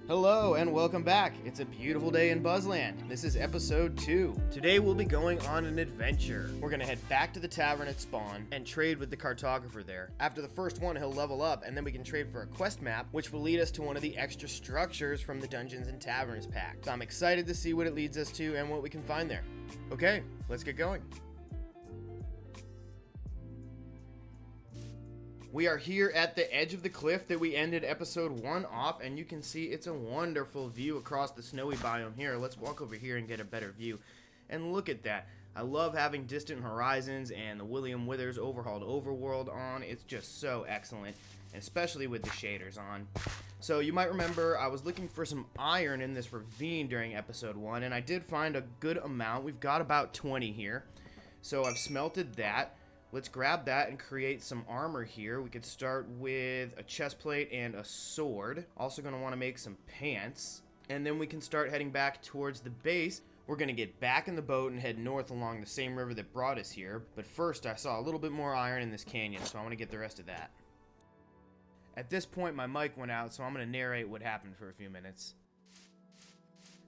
Hello and welcome back. It's a beautiful day in Buzzzland. This is episode 2. Today we'll be going on an adventure. We're gonna head back to the tavern at spawn and trade with the cartographer there. After the first one, he'll level up and then we can trade for a quest map, which will lead us to one of the extra structures from the Dungeons and Taverns pack. So I'm excited to see what it leads us to and what we can find there. Okay, let's get going. We are here at the edge of the cliff that we ended episode 1 off, and you can see it's a wonderful view across the snowy biome here. Let's walk over here and get a better view. And look at that. I love having Distant Horizons and the Wythers Overhauled Overworld on. It's just so excellent, especially with the shaders on. So you might remember I was looking for some iron in this ravine during episode 1, and I did find a good amount. We've got about 20 here. So I've smelted that. Let's grab that and create some armor here. We could start with a chest plate and a sword. Also going to want to make some pants. And then we can start heading back towards the base. We're going to get back in the boat and head north along the same river that brought us here. But first, I saw a little bit more iron in this canyon, so I want to get the rest of that. At this point, my mic went out, so I'm going to narrate what happened for a few minutes.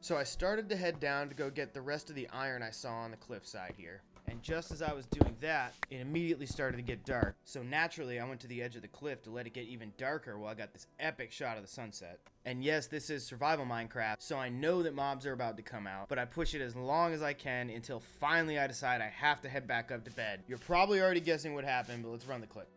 So I started to head down to go get the rest of the iron I saw on the cliffside here. And just as I was doing that, it immediately started to get dark. So naturally, I went to the edge of the cliff to let it get even darker while I got this epic shot of the sunset. And yes, this is survival Minecraft, so I know that mobs are about to come out, but I push it as long as I can until finally I decide I have to head back up to bed. You're probably already guessing what happened, but let's run the clip.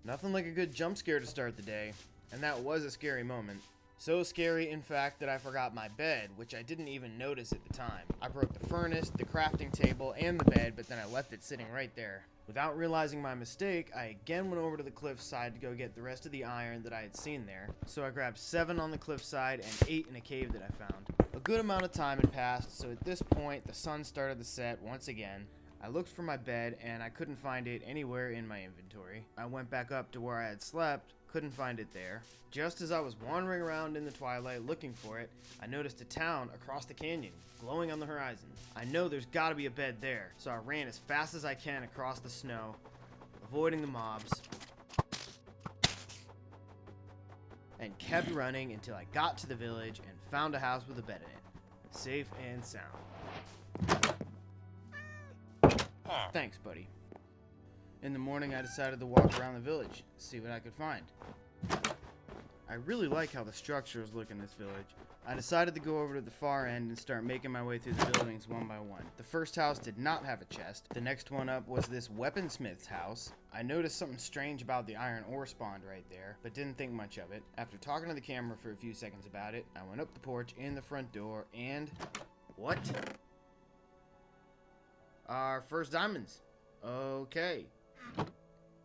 Nothing like a good jump scare to start the day, and that was a scary moment. So scary, in fact, that I forgot my bed, which I didn't even notice at the time. I broke the furnace, the crafting table, and the bed, but then I left it sitting right there. Without realizing my mistake, I again went over to the cliffside to go get the rest of the iron that I had seen there. So I grabbed 7 on the cliffside and 8 in a cave that I found. A good amount of time had passed, so at this point, the sun started to set once again. I looked for my bed and I couldn't find it anywhere in my inventory. I went back up to where I had slept, couldn't find it there. Just as I was wandering around in the twilight looking for it, I noticed a town across the canyon, glowing on the horizon. I know there's gotta be a bed there, so I ran as fast as I can across the snow, avoiding the mobs, and kept running until I got to the village and found a house with a bed in it. Safe and sound. Thanks, buddy. In the morning, I decided to walk around the village, see what I could find. I really like how the structures look in this village. I decided to go over to the far end and start making my way through the buildings one by one. The first house did not have a chest. The next one up was this weaponsmith's house. I noticed something strange about the iron ore spawned right there, but didn't think much of it. After talking to the camera for a few seconds about it, I went up the porch in the front door and... what? Our first diamonds. Okay.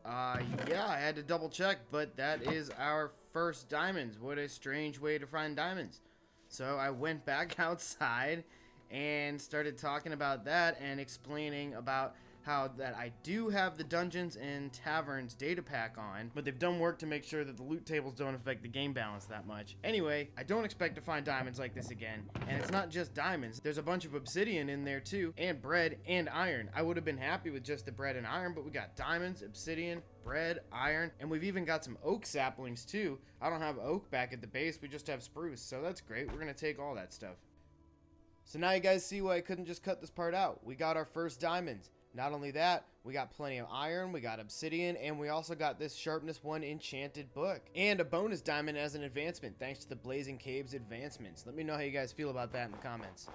Yeah, I had to double check, but that is our first diamonds. What a strange way to find diamonds. So I went back outside and started talking about that and explaining about how that I do have the Dungeons and Taverns data pack on, but they've done work to make sure that the loot tables don't affect the game balance that much. Anyway, I don't expect to find diamonds like this again, and it's not just diamonds. There's a bunch of obsidian in there too, and bread and iron. I would have been happy with just the bread and iron, but we got diamonds, obsidian, bread, iron, and we've even got some oak saplings too. I don't have oak back at the base, we just have spruce, so that's great. We're gonna take all that stuff. So now you guys see why I couldn't just cut this part out. We got our first diamonds. Not only that, we got plenty of iron, we got obsidian, and we also got this Sharpness 1 enchanted book. And a bonus diamond as an advancement, thanks to the BlazeandCave's advancements. Let me know how you guys feel about that in the comments.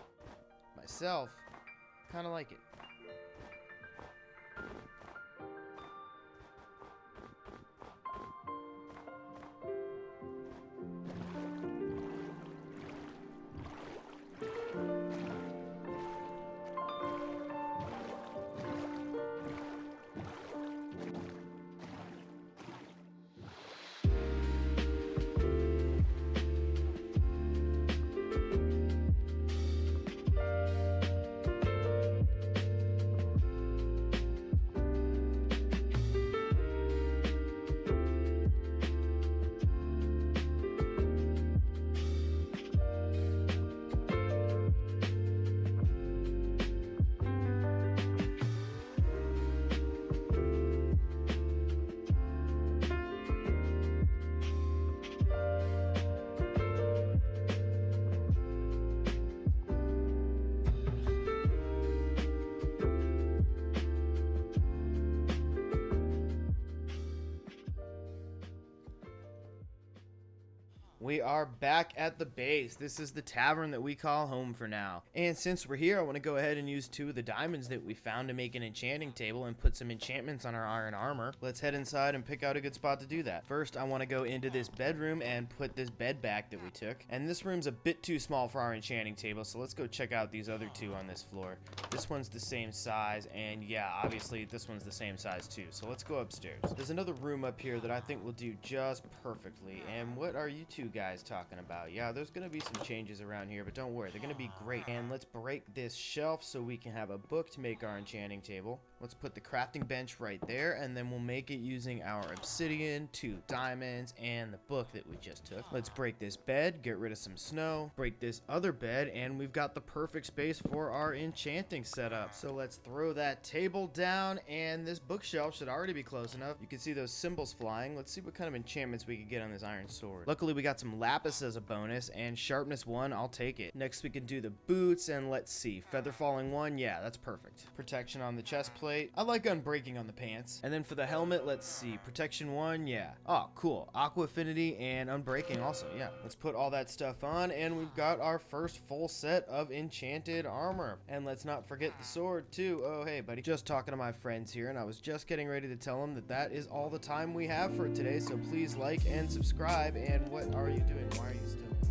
Myself, kind of like it. We are back at the base. This is the tavern that we call home for now. And since we're here, I want to go ahead and use 2 of the diamonds that we found to make an enchanting table and put some enchantments on our iron armor. Let's head inside and pick out a good spot to do that. First, I want to go into this bedroom and put this bed back that we took. And this room's a bit too small for our enchanting table, so let's go check out these other 2 on this floor. This one's the same size, and yeah, obviously this one's the same size too. So let's go upstairs. There's another room up here that I think will do just perfectly. And what are you 2 guys talking about? Yeah, there's gonna be some changes around here, but don't worry, they're gonna be great. And let's break this shelf so we can have a book to make our enchanting table. Let's put the crafting bench right there, and then we'll make it using our obsidian, 2 diamonds, and the book that we just took. Let's break this bed, get rid of some snow, break this other bed, and we've got the perfect space for our enchanting setup. So let's throw that table down, and this bookshelf should already be close enough. You can see those symbols flying. Let's see what kind of enchantments we can get on this iron sword. Luckily, we got some lapis as a bonus, and sharpness 1, I'll take it. Next, we can do the boots, and let's see, feather falling 1, yeah, that's perfect. Protection on the chest plate. I like unbreaking on the pants. And then for the helmet, let's see, protection 1, yeah. Oh, cool. Aqua affinity and unbreaking also, yeah. Let's put all that stuff on, and we've got our first full set of enchanted armor. And let's not forget the sword too. Oh, hey buddy. Just talking to my friends here, and I was just getting ready to tell them that that is all the time we have for today, so please like and subscribe. And what are you doing? Why are you still...